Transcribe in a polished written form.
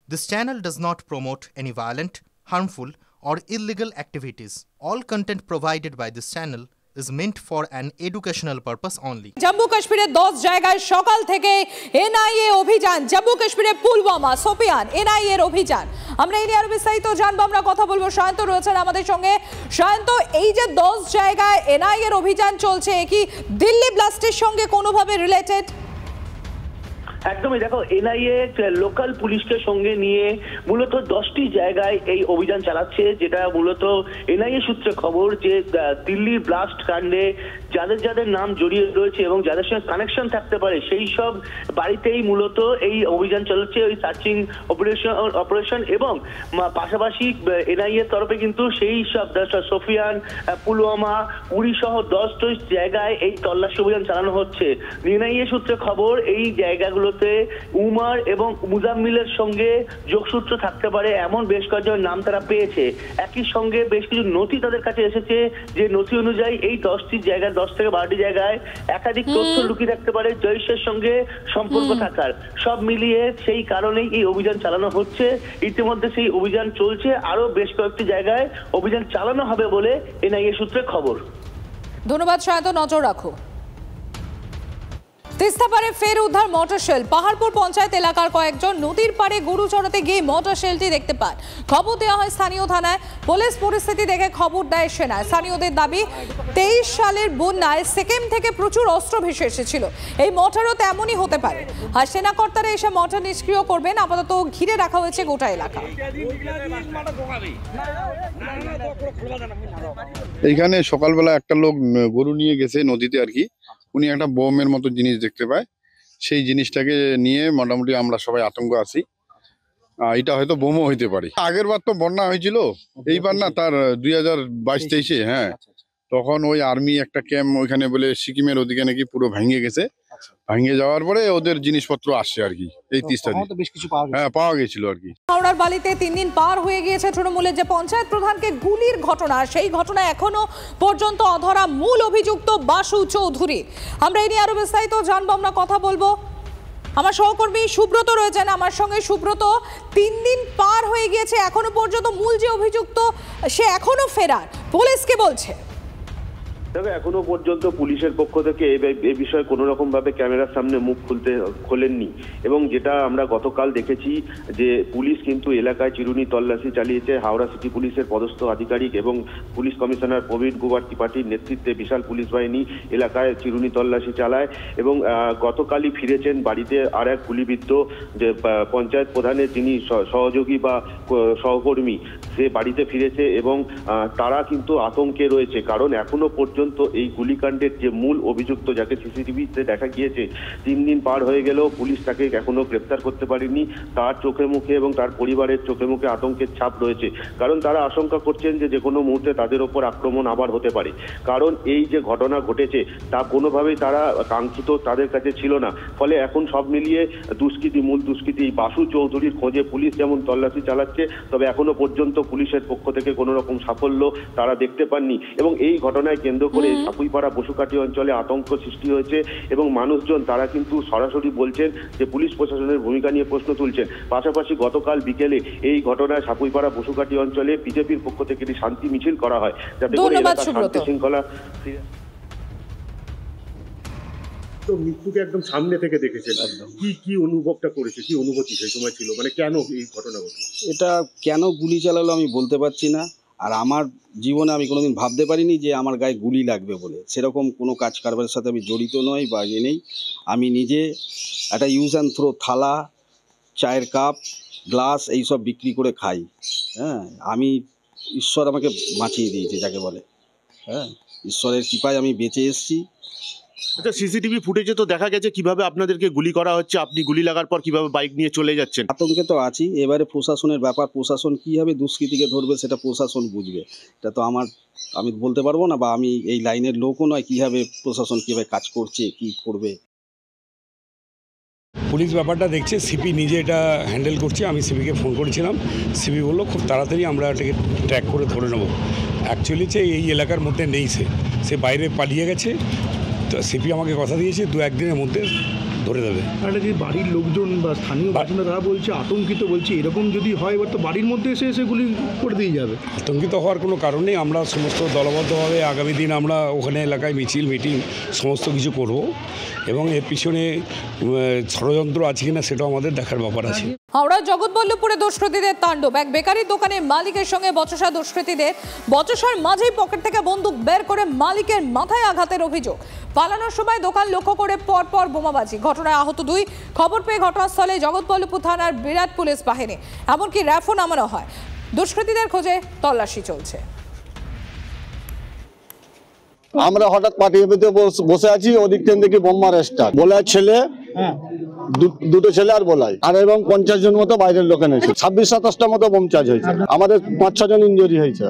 This channel does not promote any violent, harmful, or illegal activities. All content provided by this channel is meant for an educational purpose only. Jammu কাশ্মীরের 10 জায়গায় সকাল থেকে NIA অভিযান, জম্মু কাশ্মীরের Pulwama, Shopian, NIA এর অভিযান। আমরা এই নিয়ে আরো বিস্তারিত জানবো, আমরা কথা বলবো। সায়ন্ত রয়েছেন আমাদের সঙ্গে। সায়ন্ত, এই যে 10 জায়গায় এনআইএ এর অভিযান চলছে, কি দিল্লি ব্লাস্টের সঙ্গে কোনোভাবে রিলেটেড? একদমই, দেখো, এনআইএ লোকাল পুলিশকে সঙ্গে নিয়ে মূলত 10টি জায়গায় এই অভিযান চালাচ্ছে, যেটা মূলত এনআইএ সূত্রে খবর যে দিল্লির ব্লাস্ট কাণ্ডে যাদের যাদের নাম জড়িয়ে রয়েছে এবং যাদের সঙ্গে কানেকশন থাকতে পারে সেই সব বাড়িতেই মূলত এই অভিযান চালাচ্ছে, ওই সার্চিং অপারেশন। এবং পাশাপাশি এনআইএ এর তরফে কিন্তু সেই সব সোফিয়ান, পুলওয়ামা, উড়ি সহ 10টি জায়গায় এই তল্লাশি অভিযান চালানো হচ্ছে। এনআইএ সূত্রে খবর এই জায়গাগুলো উমার এবং মুজাম্মিলের সঙ্গে যোগসূত্র থাকতে পারে এমন বেশ কয়েকজন নাম তারা পেয়েছে। একই সঙ্গে বেশ কিছু নথি তাদের কাছে এসেছে, যে নথি অনুযায়ী এই 10টি জায়গায়, 10 থেকে 12টি জায়গায় একাধিক তথ্য লুকিয়ে থাকতে পারে জৈশের সঙ্গে সম্পর্ক থাকার। সব মিলিয়ে সেই কারণেই এই অভিযান চালানো হচ্ছে। ইতিমধ্যে সেই অভিযান চলছে, আরো বেশ কয়েকটি জায়গায় অভিযান চালানো হবে বলে এনআইএ সূত্রে খবর। ধন্যবাদ সায়ন্ত, নজর রাখো। তিস্তা পারে ফের উদ্ধার মোটর শেল। পাহাড়পুর পঞ্চায়েত এলাকার কয়েকজন নদীর পাড়ে গরু চড়াতে গিয়ে মোটর শেলটি দেখতে পান। খবর দেওয়া হয় স্থানীয় থানায়। পুলিশ পরিস্থিতি দেখে খবর দেয় সেনায়। স্থানীয়দের দাবি, 23 সালের বন্যায় সেকেম থেকে প্রচুর অস্ত্র ভেসে এসেছিল, এই মোটরও তেমনই হতে পারে। আর সেনা কর্তারা এসে মোটর নিষ্ক্রিয় করবেন। আপাতত ঘিরে রাখা হয়েছে গোটা এলাকা। এইখানে সকালবেলা একটা লোক গরু নিয়ে গেছে নদীতে আর কি, উনি একটা বোমের মতো জিনিস দেখতে পায়, সেই জিনিসটাকে নিয়ে মোটামুটি আমরা সবাই আতঙ্ক আছি। এটা হয়তো বোমও হইতে পারে। আগের বার তো বন্যা হয়েছিল, এইবার না তার 2022-23-এ, হ্যাঁ, তখন ওই আর্মি একটা ক্যাম্প ওইখানে বলে সিকিমের ওদিকে নাকি পুরো ভেঙে গেছে। ভেঙে যাওয়ার পরে ওদের জিনিসপত্র আসছে আর কি, এই তিস্তা হ্যাঁ পাওয়া গেছিল আর কি। হাওড়ার বালিতে 3 দিন পার হয়ে গিয়েছে তৃণমূলের যে পঞ্চায়েত প্রধানকে গুলির ঘটনা, সেই ঘটনা এখনো পর্যন্ত অধরা মূল অভিযুক্ত বাসু চৌধুরী। আমরা এই নিয়ে আরো বিস্তারিত জানবো, আমরা কথা বলবো। আমার সহকর্মী সুব্রত রয়েছেন আমার সঙ্গে। সুব্রত, 3 দিন পার হয়ে গিয়েছে, এখনো পর্যন্ত মূল যে অভিযুক্ত সে এখনো ফেরার, পুলিশ কি বলছে? তবে এখনো পর্যন্ত পুলিশের পক্ষ থেকে এই বিষয়ে কোনো রকম ভাবে ক্যামেরার সামনে মুখ খোলেননি। এবং যেটা আমরা গতকাল দেখেছি যে পুলিশ কিন্তু এলাকায় চিরুনি তল্লাশি চালিয়েছে। হাওড়া সিটি পুলিশের পদস্থ আধিকারিক এবং পুলিশ কমিশনার প্রবীণ কুমার ত্রিপাঠীর নেতৃত্বে বিশাল পুলিশ বাহিনী এলাকায় চিরুনি তল্লাশি চালায়। এবং গতকালই ফিরেছেন বাড়িতে আর এক গুলিবিদ্ধ যে পঞ্চায়েত প্রধানের যিনি সহযোগী বা সহকর্মী, সে বাড়িতে ফিরেছে। এবং তারা কিন্তু আতঙ্কে রয়েছে, কারণ এখনো পর্যন্ত এই গুলিকাণ্ডের যে মূল অভিযুক্ত, যাকে সিসিটিভিতে দেখা গিয়েছে, 3 দিন পার হয়ে গেলেও পুলিশ তাকে এখনো গ্রেপ্তার করতে পারেনি। তার চোখে মুখে এবং তার পরিবারের চোখে মুখে আতঙ্কের ছাপ রয়েছে, কারণ তারা আশঙ্কা করছেন যে কোনো মুহূর্তে তাদের ওপর আক্রমণ আবার হতে পারে। কারণ এই যে ঘটনা ঘটেছে তা কোনোভাবেই তারা কাঙ্ক্ষিত তাদের কাছে ছিল না। ফলে এখন সব মিলিয়ে মূল দুষ্কৃতী বাসু চৌধুরীর খোঁজে পুলিশ যেমন তল্লাশি চালাচ্ছে, তবে এখনো পর্যন্ত পুলিশের পক্ষ থেকে কোনো রকম সাফল্য তারা দেখতে পাননি। এবং এই ঘটনায় কেন্দ্র করে সাপুইপাড়া বসুকাঠি অঞ্চলে আতঙ্ক সৃষ্টি হয়েছে এবং মানুষজন তারা কিন্তু সরাসরি বলছেন যে পুলিশ প্রশাসনের ভূমিকা নিয়ে প্রশ্ন তুলছেন। পাশাপাশি গতকাল বিকেলে এই ঘটনায় সাপুইপাড়া বসুকাঠি অঞ্চলে বিজেপির পক্ষ থেকে একটি শান্তি মিছিল করা হয়, যাতে করে এলাকার শান্তি শৃঙ্খলা। তো মৃত্যুকে একদম সামনে থেকে দেখেছেন, কি অনুভবটা করেছে, কি অনুভূতি সেই সময় ছিল, মানে কেন এই ঘটনা ঘটলো? এটা কেন গুলি চালালো আমি বলতে পারছি না। আর আমার জীবনে আমি কোনোদিন ভাবতে পারিনি যে আমার গায়ে গুলি লাগবে বলে। সেরকম কোনো কাজ কারবারের সাথে আমি জড়িত নই বা ইয়ে নেই। আমি নিজে একটা ইউজ অ্যান্ড থ্রো থালা, চায়ের কাপ, গ্লাস এইসব বিক্রি করে খাই। হ্যাঁ, আমি ঈশ্বর আমাকে বাঁচিয়ে দিয়েছে যাকে বলে। হ্যাঁ, ঈশ্বরের কৃপায় আমি বেঁচে এসেছি। আচ্ছা, সিসিটিভি ফুটেজে তো দেখা গেছে কিভাবে আপনাদেরকে গুলি করা হচ্ছে, আপনি গুলি লাগার পর কিভাবে বাইক নিয়ে চলে যাচ্ছেন। আতঙ্কে তো আছি। এবারে প্রশাসনের ব্যাপার, প্রশাসন কীভাবে দুষ্কৃতীকে ধরবে সেটা প্রশাসন বুঝবে। এটা তো আমি বলতে পারবো না, বা আমি এই লাইনের লোকও নয় কীভাবে প্রশাসন কীভাবে কাজ করছে, কি করবে। পুলিশ ব্যাপারটা দেখছে, সিপি নিজে এটা হ্যান্ডেল করছে। আমি সিপিকে ফোন করেছিলাম, সিপি বললো খুব তাড়াতাড়ি আমরা এটাকে ট্র্যাক করে ধরে নেবো। অ্যাকচুয়ালি যে এই এলাকার মধ্যে নেই, সে বাইরে পালিয়ে গেছে। তো সিপি আমাকে কথা দিয়েছে 2-1 দিনের মধ্যে ধরে দেবে। আর কি বাড়ির লোকজন বা স্থানীয় বাসিন্দা তারা বলছে আতঙ্কিত, বলছে এরকম যদি হয় এবার তো বাড়ির মধ্যে এসে এসে গুলি করে দিয়ে যাবে। আতঙ্কিত হওয়ার কোনো কারণ নেই। আমরা সমস্ত দলবদ্ধভাবে আগামী দিন আমরা ওখানে এলাকায় মিছিল মিটিং সমস্ত কিছু করব এবং এর পিছনে ষড়যন্ত্র আছে কিনা সেটাও আমাদের দেখার ব্যাপার আছে। হাওড়ার জগৎবল্লভপুরে দুষ্কৃতীদের তাণ্ডব। এক বেকারির দোকানের মালিকের সঙ্গে বচসা দুষ্কৃতীদের। বচসার মাঝেই পকেট থেকে বন্দুক বের করে মালিকের মাথায় আঘাতের অভিযোগ। পালানোর সময় দোকান লক্ষ্য করে পরপর বোমাবাজি। ঘটনায় আহত 2। খবর পেয়ে ঘটনাস্থলে জগৎবল্লভপুর থানার বিরাট পুলিশ বাহিনী, এমনকি র্যাফও নামানো হয়। দুষ্কৃতীদের খোঁজে তল্লাশি চলছে। আমরা হঠাৎ পার্টির ভিতরে বসে আছি, ওদিক থেকে দেখি বোম্বার স্টার্ট। বলার ছেলে, দুটো ছেলে আর বলাই, আর এবং 50 জন মতো বাইরের লোক এনেছে। 26-27টা মতো বোম চার্জ হয়েছে। আমাদের 5-6 জন ইনজুরি হয়েছে।